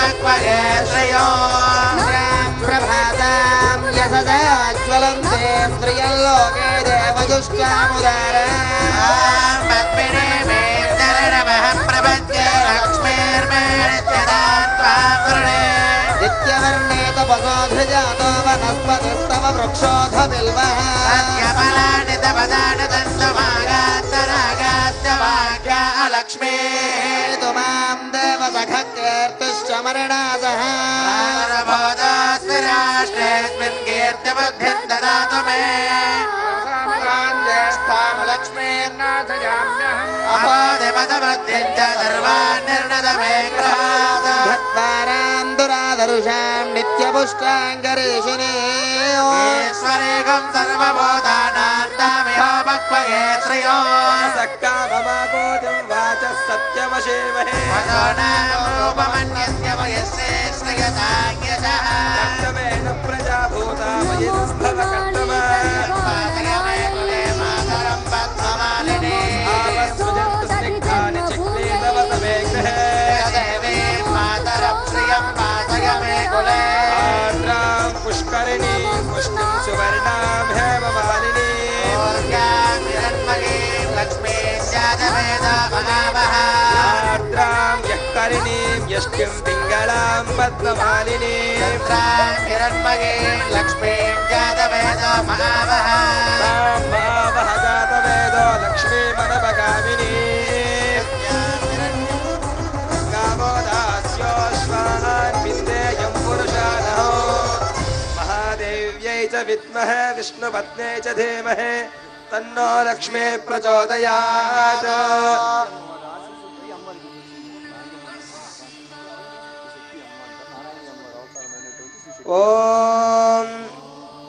पक्वगे श्रियो प्रभातां यशदाज्वलन्ते स्त्रियल्लोके देवदुष्टामुदारां पद्मिनीमेन्दरणमहं प्रपद्ये लक्ष्मीर्मेणित्यदां त्वां वृणे नित्यवर्णे तपसोऽधृजातो वनस्पतिस्तव वृक्षोऽथ बिल्वः सत्यफलानि तपदानि दन्तमागात्तरागात्तवाक्या लक्ष्मी तु मां देवसखकीर्तिश्च मरणासः राष्ट्रेऽस्मिन् कीर्तिबुद्धिं ददातु मे ज्येष्ठां लक्ष्मीर्नाथयाम्यहम् अपादिपदबुद्धिं च सर्वान् निर्णद मे गृहात् भक्तानां दुरादरुषां नित्यपुष्टाङ्गरीषिणी ईश्वरेकं सर्वभूतानां तामिह पक्वगे श्रियो सक्काममाकोटिं वाचः सत्यमशेमहे रूपमन्यस्य वयस्ये श्रियताज्ञशः कर्तमेन प्रजाभूता वयस्भवकर्तमा पातयमे कुले मातरं पद्ममालिनी आवस्सृजन्तु स्निग्धानि चिक्ले तव समे गृहे देवीं मातरं श्रियं पातयमे कुले आर्द्रां पुष्करिणीं पुष्टिं सुवर्णां हेममालिनी ऊर्जां हिरण्मयीं लक्ष्मीं जातवेदा महावः आर्द्रां यःकरिणीं यष्टिं पिङ्गलां पद्ममालिनीं चन्द्रां हिरण्मयीं लक्ष्मीं जातवेदा महावः तां महावः जातवेदो लक्ष्मीमनपगामिनीं गावो दास्योऽश्वान् विन्देयं पुरुषानहो महादेव्यै च विद्महे विष्णुपत्न्यै च धीमहि तन्नो लक्ष्मी प्रचोदयात् ॐ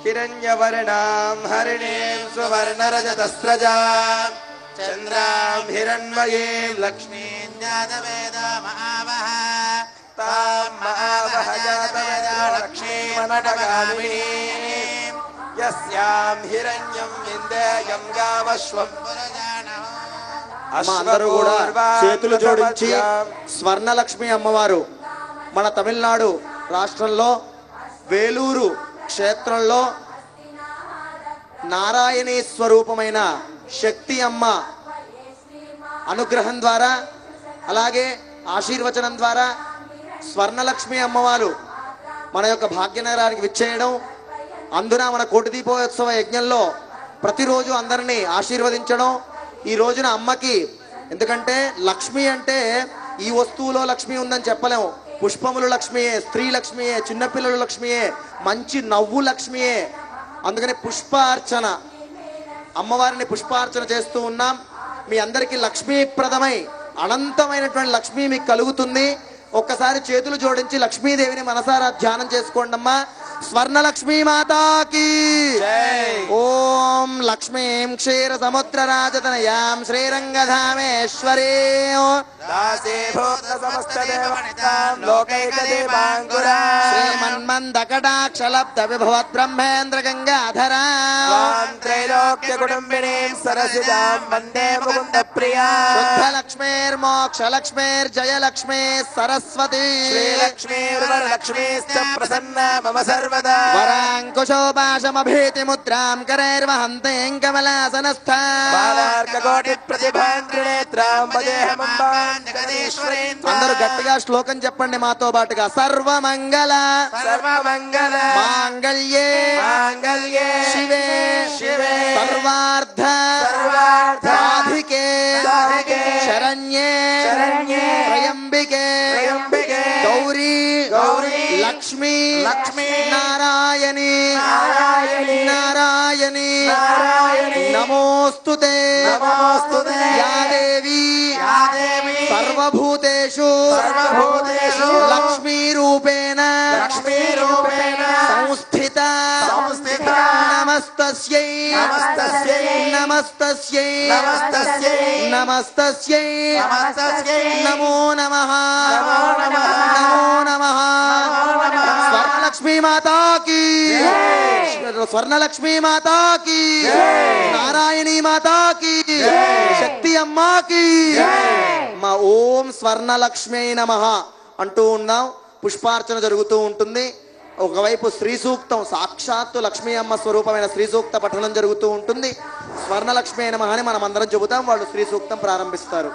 हिरण्यवर्णां हरिणीं सुवर्णरजतस्रजां चन्द्रां हिरण्मयीं लक्ष्मीं जातवेदा महावः तां महावः जातवेदा लक्ष्मीमनपगामिनीं यस्यां हिरण्यं विन्देयं गावश्वं అందరూ కూడా చేతులు జోడించి స్వర్ణలక్ష్మి అమ్మవారు మన తమిళనాడు రాష్ట్రంలో వేలూరు క్షేత్రంలో నారాయణీ స్వరూపమైన శక్తి అమ్మ అనుగ్రహం ద్వారా అలాగే ఆశీర్వచనం ద్వారా స్వర్ణలక్ష్మి అమ్మవారు మన యొక్క భాగ్యనగరానికి విచ్చేయడం అందున మన కోటి దీపోత్సవ యజ్ఞంలో ప్రతిరోజు అందరినీ ఆశీర్వదించడం ఈ రోజున అమ్మకి ఎందుకంటే లక్ష్మి అంటే ఈ వస్తువులో లక్ష్మి ఉందని చెప్పలేము పుష్పములు లక్ష్మియే స్త్రీ లక్ష్మియే చిన్నపిల్లలు లక్ష్మియే మంచి నవ్వు లక్ష్మియే అందుకని పుష్పార్చన అమ్మవారిని పుష్పార్చన చేస్తూ ఉన్నాం మీ అందరికీ లక్ష్మీప్రదమై అనంతమైనటువంటి లక్ష్మి మీకు కలుగుతుంది ఒక్కసారి చేతులు జోడించి లక్ష్మీదేవిని మనసారా ధ్యానం చేసుకోండి అమ్మా స్వర్ణలక్ష్మీ మాతాకి ఓం లక్ష్మీం క్షీర సముద్ర రాజతనయాం శ్రీరంగధామేశ్వరీ శ్రీమన్మందకటాక్షలబ్ధ విభవత్ బ్రహ్మేంద్ర గంగాధరా త్రైలోక్య కుటుంబినీం సరసిజాం వందే ముకుంద ప్రియా శుద్ధలక్ష్మీర్మోక్ష లక్ష్మీర్జయలక్ష్మీ సరస్వతి శ్రీలక్ష్మీర్వరలక్ష్మీశ్చ ప్రసన్నా మమ సర్వదా వరాంకుశోపాశమభీతి ముద్రాం కరైర్వహంతేం కమలాసనస్థాం బాలార్కకోటి ప్రతిభాం త్రినేత్రాం వదేహమంబాం జగదీశ్వరీం అందరూ గట్టిగా శ్లోకం చెప్పండి మాతో పాటుగా సర్వమంగళ సర్వమంగళ మాంగళ్యే మాంగళ్యే శివే శివే సర్వార్థ సర్వార్థ సాధికే సాధికే శరణ్యే శరణ్యే త్రయంబికే త్రయంబికే గౌరీ గౌరీ లక్ష్మీ లక్ష్మీ నారాయణి నారాయణి నారాయణి నారాయణి నమోస్తుతే నమోస్తుతే యా దేవి యా దేవి సర్వభూతేషు సర్వభూతేషు లక్ష్మీ రూపేణ సంస్థిత సంస్థిత నమస్తస్యై నమస్తస్యై నమస్తస్యై నమస్తస్యై నమస్తస్యై నమస్తస్యై నమో నమః నమో నమః నమో నమః స్వర్ణలక్ష్మీ మాతా కీ స్వర్ణలక్ష్మీ మాతా కీ నారాయణీ మాతా కీ శక్తి అమ్మా కీ మా ఓం స్వర్ణలక్ష్మీ నమః అంటూ ఉన్నాం. పుష్పార్చన జరుగుతూ ఉంటుంది. ఒకవైపు శ్రీ సూక్తం, సాక్షాత్తు లక్ష్మీ అమ్మ స్వరూపమైన శ్రీ సూక్త పఠనం జరుగుతూ ఉంటుంది. స్వర్ణలక్ష్మీ నమః అని మనం అందరం చెబుతాం. వాళ్ళు శ్రీ సూక్తం ప్రారంభిస్తారు.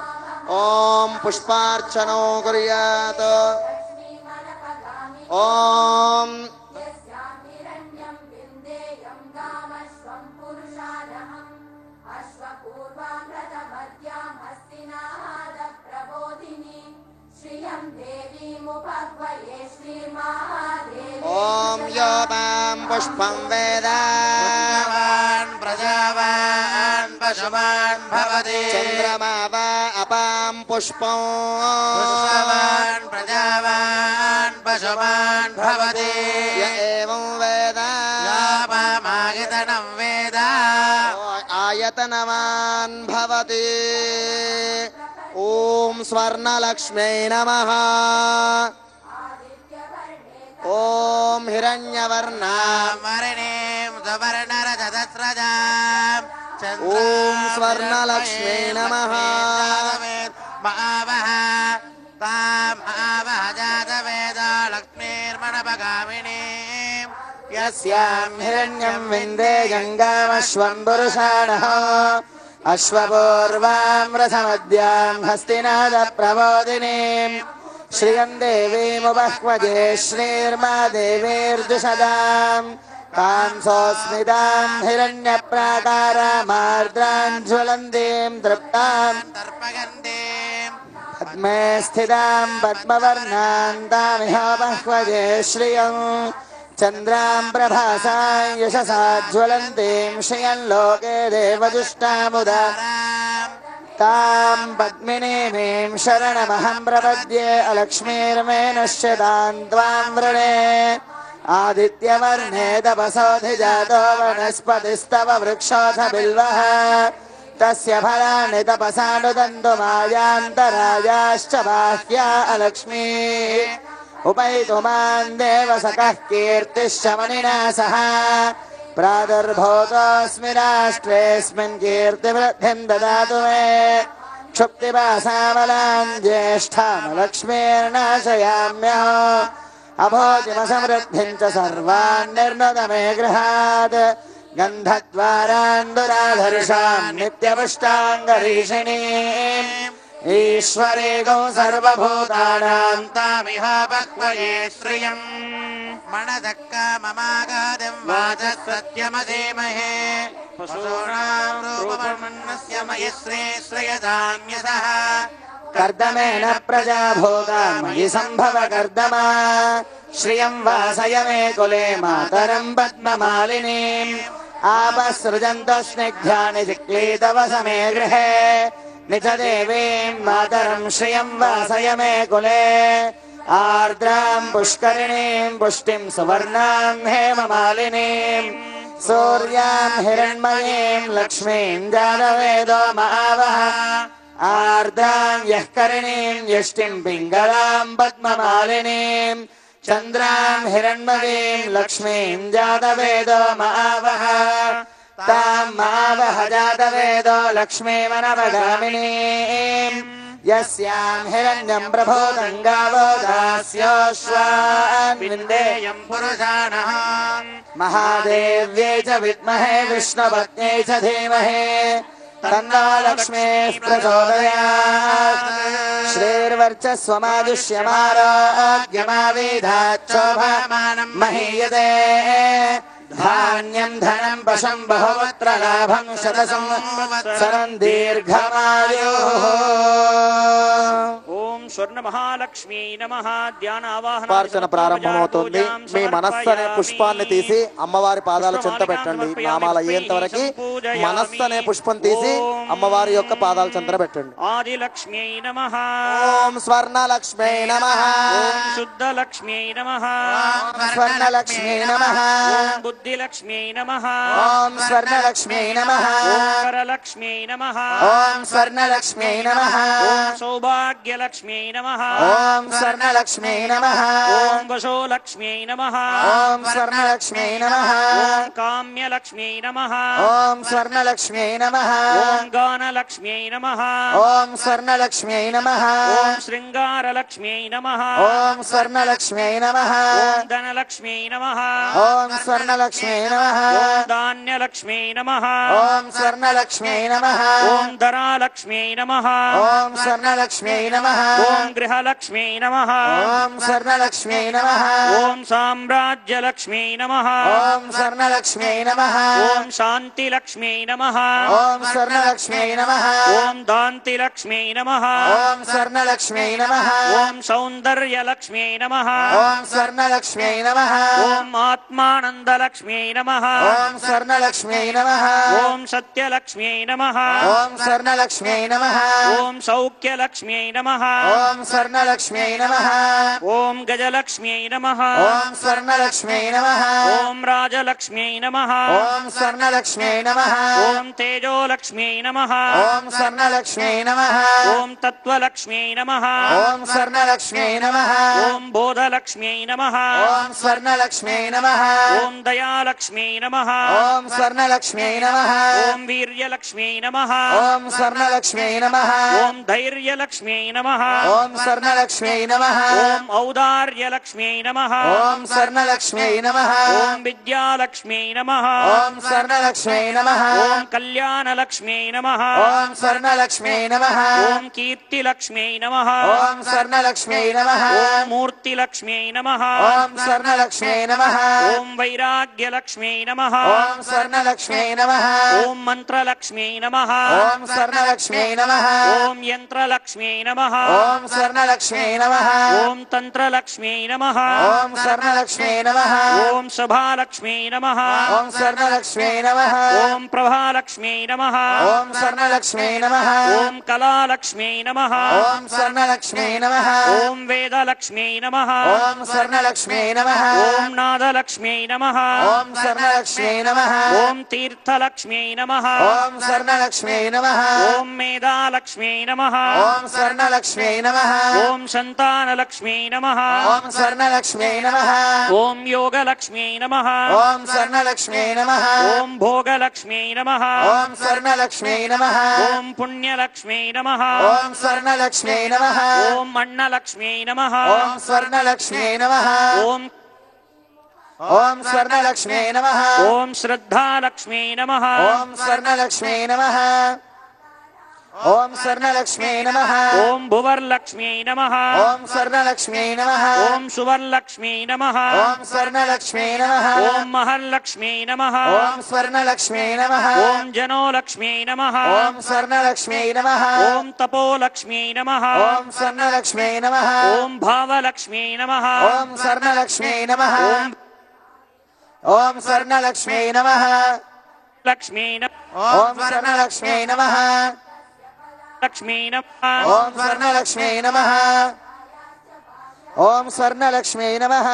ఓం పుష్పార్చనో కుర్యాత్. ఓం ఓం యో మాం పుష్పం వేద ప్రజావాన్ పశుమాన్ భవతి చంద్రమా వా అపాం పుష్పం ప్రజావాన్ పశుమాన్ భవతి య ఏవం వేద యాపమాయతనం వేద ఆయతనవాన్ భవతి. ఓం స్వర్ణలక్ష్మై నమః. ఓం హిరణ్యవర్ణాం వర్ణేం సువర్ణరజతస్రజాం ఓం స్వర్ణలక్ష్మై నమః. మహావహ తాం మహావహ జాతవేద లక్ష్మీర్మణపగామినీం యస్యాం హిరణ్యం విందేయం గామశ్వం పురుషాణః అశ్వపూర్వాం రథమద్యాం హస్తినాద ప్రబోధినీం శ్రియం దేవీముపహ్వజే శ్రీర్మా దేవీర్జుషదాం तां सोऽस्मितां हिरण्यप्राकारामार्द्रां ज्वलन्तीं तृप्तां पद्मे स्थितां पद्मवर्णां तामिह बह्वजे श्रियं चन्द्रां प्रभासां यशसा ज्वलन्तीं श्रियं लोके देवदुष्टामुदा तां पद्मिनीमीं शरणमहं प्रपद्ये अलक्ष्मीर्मे नश्यतां त्वां वृणे आदित्यवर्णे तपसोऽधिजातो वनस्पतिस्तव वृक्षोऽथ बिल्वः तस्य फलानि तपसानुदन्तु मायान्तरायाश्च बाह्या अलक्ष्मी उपैतु मां देवसखः कीर्तिश्च मणिना सह प्रादुर्भूतोऽस्मि राष्ट्रेऽस्मिन् कीर्तिवृद्धिं ददातु मे क्षुप्तिपासामलां ज्येष्ठामलक्ष्मीर्नाशयाम्यहो अभोजिमसमृद्धिं च सर्वान् निर्णुत मे गृहात् गन्धद्वारान् दुराधर्षां नित्यपुष्टाङ्गरीषिणीम् ईश्वरेगो सर्वभूतानां तामिह बह्वये श्रियम् मनदक्का ममागादिं वाचः सत्यमधीमहे पशूनां रूपमन्नस्य मयि श्रेयसाम्यसः कर्दमेन प्रजा भोगा मयि सम्भव कर्दमा श्रियं वासय मे कुले मातरं पद्ममालिनीम् आपसृजन्तो स्निग्धानि चिक्लीतव समे गृहे निज देवीं मातरं श्रियं वासय मे कुले आर्द्रां पुष्करिणीं पुष्टिं सुवर्णां हेममालिनीं सूर्यां हिरण्मयीं लक्ष्मीं जातवेदो महावः आर्द्रां यः करिणीं यष्टिं पिङ्गलां पद्ममालिनीं चन्द्रां हिरण्मयीं लक्ष्मीं जातवेदो महावः तां महावः जातवेदो लक्ष्मीमनवगामिनीं यस्यां हिरण्यं प्रभूतं गावो दास्योऽश्वान् विन्देयं पुरुषाणः महादेव्यै च विद्महे विष्णुपत्न्यै च धीमहि तन्नो लक्ष्मीः प्रचोदयात् श्रीर्वर्चस्वमादिश्यमारोग्यमाविधाच्छोभमानं महीयते धान्यं धनं पशं बहुवत्र लाभं शतसंवत्सरं दीर्घमायुः ఓం స్వర్ణ మహాలక్ష్మీ నమః. ధ్యాన ఆవాహన ప్రార్థన ప్రారంభమవుతుంది. మీ మనస్సు అనే పుష్పాన్ని తీసి అమ్మవారి పాదాల చెంత పెట్టండి. నామాలు అయ్యేంత వరకు మనస్సు అనే పుష్పం తీసి అమ్మవారి యొక్క పాదాల చెంతన పెట్టండి. ఆది లక్ష్మీ నమః. ఓం స్వర్ణలక్ష్మీ నమః. ఓం శుద్ధ లక్ష్మీ నమః. స్వర్ణలక్ష్మీ నమః. ఓం బుద్ధి లక్ష్మీ నమః. ఓం స్వర్ణలక్ష్మీ నమః. ఓం వరలక్ష్మీ నమః. ఓం స్వర్ణలక్ష్మీ నమః. ఓం సౌభాగ్య లక్ష్మీ नमः ఓం స్వర్ణలక్ష్మీ నమః ॐ वशोलक्ष्म्यै नमः ఓం స్వర్ణలక్ష్మీ నమః ॐ काम्यलक्ष्म्यै नमः ఓం స్వర్ణలక్ష్మీ నమః ॐ गानलक्ष्म्यै नमः ఓం స్వర్ణలక్ష్మీ నమః ॐ शृङ्गारलक्ष्म्यै नमः ఓం స్వర్ణలక్ష్మీ నమః ॐ धनलक्ष्म्यै नमः ఓం స్వర్ణలక్ష్మీ నమః ॐ धान्यलक्ष्म्यै नमः ఓం స్వర్ణలక్ష్మీ నమః ॐ धरालक्ष्म्यै नमः ఓం స్వర్ణలక్ష్మీ నమః ॐ गृहलक्ष्म्यै नमः ఓం స్వర్ణలక్ష్మీ నమః ॐ साम्राज्यलक्ष्म्यै नमः ఓం స్వర్ణలక్ష్మీ నమః ॐ शान्तिलक्ष्म्यै नमः ఓం స్వర్ణలక్ష్మీ నమః ॐ दान्तिलक्ष्म्यै नमः ఓం స్వర్ణలక్ష్మీ నమః ॐ सौन्दर्यलक्ष्म्यै नमः ఓం స్వర్ణలక్ష్మీ నమః ॐ आत्मानन्दलक्ष्म्यै नमः ఓం స్వర్ణలక్ష్మీ నమః ॐ सत्यलक्ष्म्यै नमः ఓం స్వర్ణలక్ష్మీ నమః ॐ सौख्यलक्ष्म्यै नमः ఓం స్వర్ణలక్ష్మీ నమః ॐ गजलक्ष्म्यै नमः ఓం స్వర్ణలక్ష్మీ నమః ॐ राजलक्ष्म्यै नमः ఓం స్వర్ణలక్ష్మీ నమః ॐ तेजोलक्ष्म्यै नमः ఓం స్వర్ణలక్ష్మీ నమః ॐ तत्त्वलक्ष्म्यै नमः ఓం స్వర్ణలక్ష్మీ నమః ॐ बोधलक्ष्म्यै नमः ఓం స్వర్ణలక్ష్మీ నమః ॐ दयालक्ष्म्यै नमः ఓం స్వర్ణలక్ష్మీ నమః ॐ वीर्यलक्ष्म्यै नमः ఓం స్వర్ణలక్ష్మీ నమః ॐ धैर्यलक्ष्म्यै नमः ఓం స్వర్ణలక్ష్మీ నమః ॐ औदार्यलक्ष्म्यै नमः ఓం స్వర్ణలక్ష్మీ నమః ॐ विद्यालक्ष्म्यै नमः ఓం స్వర్ణలక్ష్మీ నమః ॐ कल्याणलक्ष्म्यै नमः ఓం స్వర్ణలక్ష్మీ నమః ॐ कीर्तिलक्ष्म्यै नमः ఓం స్వర్ణలక్ష్మీ నమః ॐ मूर्तिलक्ष्म्यै नमः ఓం స్వర్ణలక్ష్మీ నమః ॐ वैराग्यलक्ष्म्यै नमः ఓం స్వర్ణలక్ష్మీ నమః ॐ मन्त्रलक्ष्म्यै नमः ఓం స్వర్ణలక్ష్మీ నమః ॐ यन्त्रलक्ष्म्यै नमः ఓం స్వర్ణలక్ష్మీ నమః ॐ तन्त्रलक्ष्म्यै नमः ఓం స్వర్ణలక్ష్మీ నమః ॐ सभालक्ष्म्यै नमः ఓం స్వర్ణలక్ష్మీ నమః ॐ प्रभालक्ष्म्यै नमः ఓం స్వర్ణలక్ష్మీ నమః ॐ कलालक्ष्म्यै नमः ఓం స్వర్ణలక్ష్మీ నమః ॐ वेदलक्ष्म्यै नमः ఓం స్వర్ణలక్ష్మీ నమః ॐ नादलक्ष्म्यै नमः ఓం స్వర్ణలక్ష్మీ నమః ॐ तीर्थलक्ष्म्यै नमः ఓం స్వర్ణలక్ష్మీ నమః ॐ मेधालक्ष्म्यै नमः ఓం స్వర్ణలక్ష్మీ నమః ॐ सन्तानलक्ष्म्यै नमः ఓం స్వర్ణలక్ష్మీ నమః ॐ योगलक्ष्म्यै नमः ఓం స్వర్ణలక్ష్మీ నమః ॐ भोगलक्ष्म्यै नमः ఓం స్వర్ణలక్ష్మీ నమః ॐ पुण्यलक्ष्म्यै नमः ఓం స్వర్ణలక్ష్మీ నమః ॐ मण्णलक्ष्म्यै नमः ఓం స్వర్ణలక్ష్మీ నమః ॐ ఓం స్వర్ణలక్ష్మీ నమః ॐ श्रद्धालक्ष्म्यै नमः ఓం స్వర్ణలక్ష్మీ నమః ఓం స్వర్ణలక్ష్మీ నమః ॐ भुवर्लक्ष्म्यै नमः ఓం స్వర్ణలక్ష్మీ నమః ॐ सुवर्लक्ष्म्यै नमः ఓం స్వర్ణలక్ష్మీ నమః ॐ महल्लक्ष्म्यै नमः ఓం స్వర్ణలక్ష్మీ నమః ॐ जनोलक्ष्म्यै नमः ఓం స్వర్ణలక్ష్మీ నమః ॐ तपोलक्ष्म्यै नमः ఓం స్వర్ణలక్ష్మీ నమః ॐ भावलक्ष्म्यै नमः ఓం స్వర్ణలక్ష్మీ నమః ఓం స్వర్ణలక్ష్మీ నమః लक्ष्म्यै नमः ఓం స్వర్ణలక్ష్మీ నమః लक्ष्म्यै नमः ఓం స్వర్ణలక్ష్మీ నమః ఓం స్వర్ణలక్ష్మీ నమః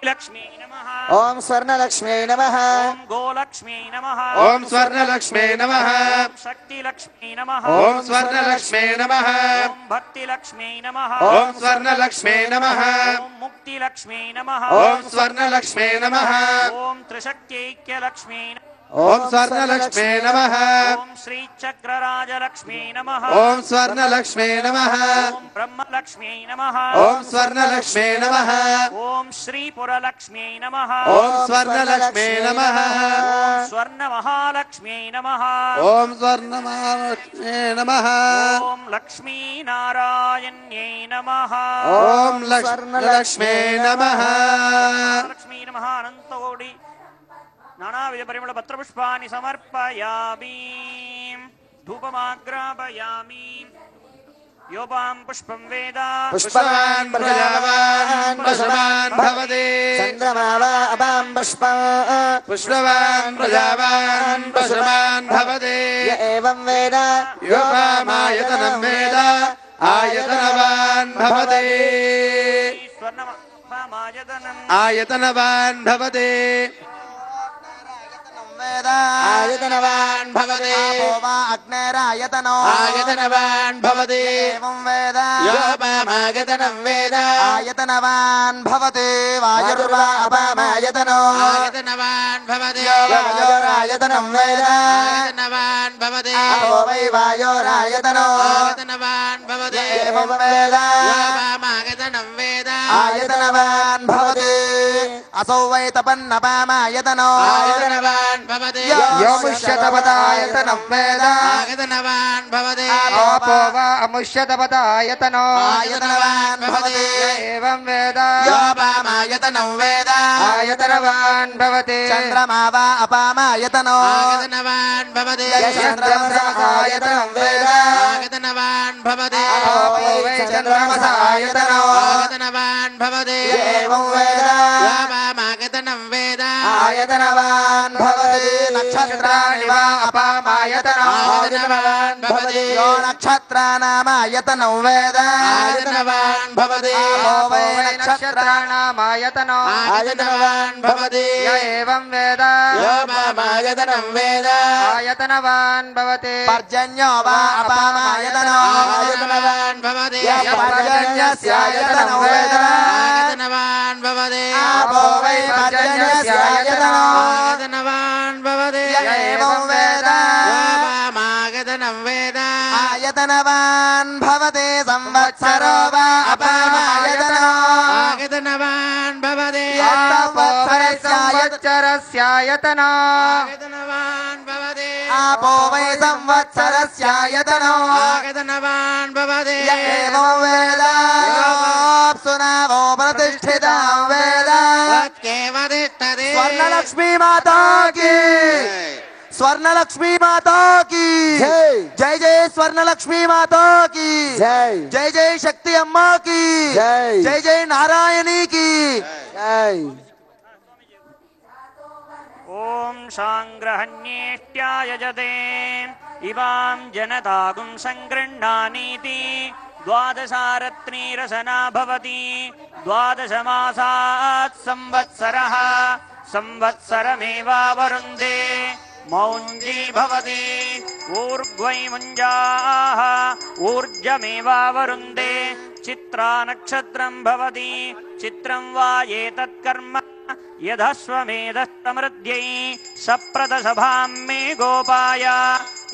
लक्ष्म्यै नमः ఓం స్వర్ణలక్ష్మీ నమః ॐ गोलक्ष्म्यै नमः ఓం స్వర్ణలక్ష్మే నమః ॐ शक्तिलक्ष्म्यै नमः ఓం స్వర్ణలక్ష్మే నమః ॐ भक्तिलक्ष्म्यै नमः ఓం స్వర్ణలక్ష్మే నమః ॐ मुक्तिलक्ष्म्यै नमः ఓం స్వర్ణలక్ష్మే నమః ॐ त्रिशक्त्यैक्यलक्ष्म्यै नमः ఓం స్వర్ణలక్ష్మే నమః ॐ श्रीचक्रराजलक्ष्म्यै नमः ఓం స్వర్ణలక్ష్మే నమః ॐ ब्रह्मलक्ष्म्यै नमः ఓం స్వర్ణలక్ష్మే నమః ॐ श्रीपुरलक्ष्म्यै नमः ఓం స్వర్ణలక్ష్మే నమః ॐ स्वर्णमहालक्ष्म्यै नमः ఓం స్వర్ణమహాలక్ష్మే నమః ॐ लक्ष्मीनारायण्यै नमः ఓం లక్ష్మీ నమః लक्ष्मी नमः अनन्तकोटि नानाविध परिमल पत्रपुष्पाणि समर्पयामि धूपमाग्रापयामि योपां पुष्पं वेद పుష్పవాన్ ప్రజావాన్ పశుమాన్ భవతి చంద్రమావా అపాం పుష్పం పుష్పవాన్ ప్రజావాన్ పశుమాన్ భవతి య ఏవం వేద యోపామాయతనం వేద ఆయతనవాన్ భవతి स्वर्णमायतनम् ఆయతనవాన్ భవతి आयतनवान् भवति अग्नेरायतनो आयतनवान् भवति एवं वेद योपामायतनं वेद आयतनवान् भवति वायुर्वा अपामायतनो आयतनवान् भवति वायोरायतनं वेद आयतनवान् भवति अहो वै वायोरायतनो आयतनवान् भवति एवं वेद योपामायतनं वेद आयतनवान् भवति असौ वै तपन्नपामायतनो आयतनवान् भवति योमुष्यतपदायतनं वेद आयतनवान् भवति आपो वा अमुष्यतपदायतनो आयतनवान् भवति एवं वेद योपामायतनं वेद आयतनवान् भवति चन्द्रमा वा अपामायतनो आयतनवान् भवति चन्द्रमसायतनं वेद आयतनवान् भवति आपो वै चन्द्रमसायतनो आयतनवान् भवति एवं वेद योपामायतनं वेद आयतनवान् भवति नक्षत्राणि वा अपामायतनो आयतनवान् भवति यो नक्षत्राणामायतनं वेद आयतनवान् भवति आपो वै नक्षत्राणामायतनो आयतनवान् भवति य एवं वेद योपामायतनं वेद आयतनवान् भवति पर्जन्यो वा अपामायतनो आयतनवान् भवति पर्जन्यस्यायतनं वेद आयतनवान् भवति आपो वै पर्जन्यस्यायतनो आयतनवान् भवति य एवं वेद योपामायतनं वेद आयतनवान् भवति संवत्सरो वा अपामायतनो आयतनवान् भवति संवत्सरस्यायतनो आयतनवान् भवति आपो वै संवत्सरस्यायतनो आयतनवान् भवति य एवं वेद योऽप्सुनावो प्रतिष्ठितां वेद केव तिष्ठति स्वर्णलक्ष्मी माता की स्वर्णलक्ष्मी माता की जय जय स्वर्णलक्ष्मी माता की जय जय शक्ति अम्मा की जय जय नारायणी की ॐ शाङ्ग्रहण्येष्ट्याय जते इवां जनतागुं सङ्गृह्णानीति द्वादशारत्नीरसना भवति द्वादशमासात् संवत्सरः संवत्सरमेवावरुन्धे मौञ्जी भवति ऊर्ध्वै मुञ्जाः ऊर्जमेवावरुन्धे चित्रा नक्षत्रं भवति चित्रं वा एतत्कर्म यदश्वमेधस्तमृद्यै सप्रदसभां मे गोपाय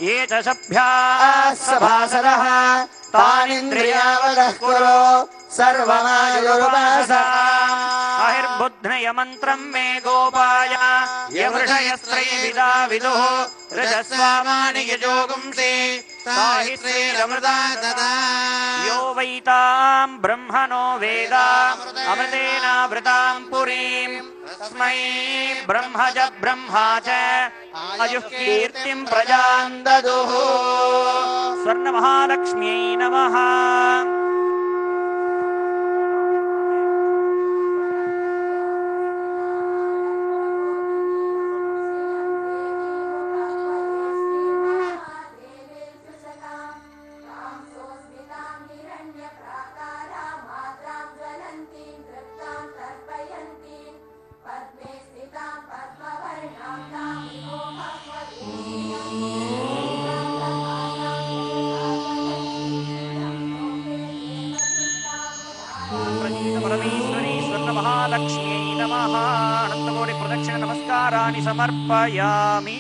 ये च सभ्याः सभासदः तानिन्द्रियावदः कुरु सर्वमायुर्वासा अहिर्बुध्नय मन्त्रं मे गोपाय यवृषयस्त्रैविदा विदुः रजस्वामानि यजोगुंसि साहित्रेरमृता ददा यो वैतां ब्रह्मणो वेद अमृतेनावृतां पुरीं तस्मै ब्रह्म च ब्रह्मा च आयुः कीर्तिं प्रजां ददुः स्वर्णमहालक्ष्म्यै नमः महालक्ष्म्यै नमः अनन्तकोटि प्रदक्षिण नमस्काराणि समर्पयामि।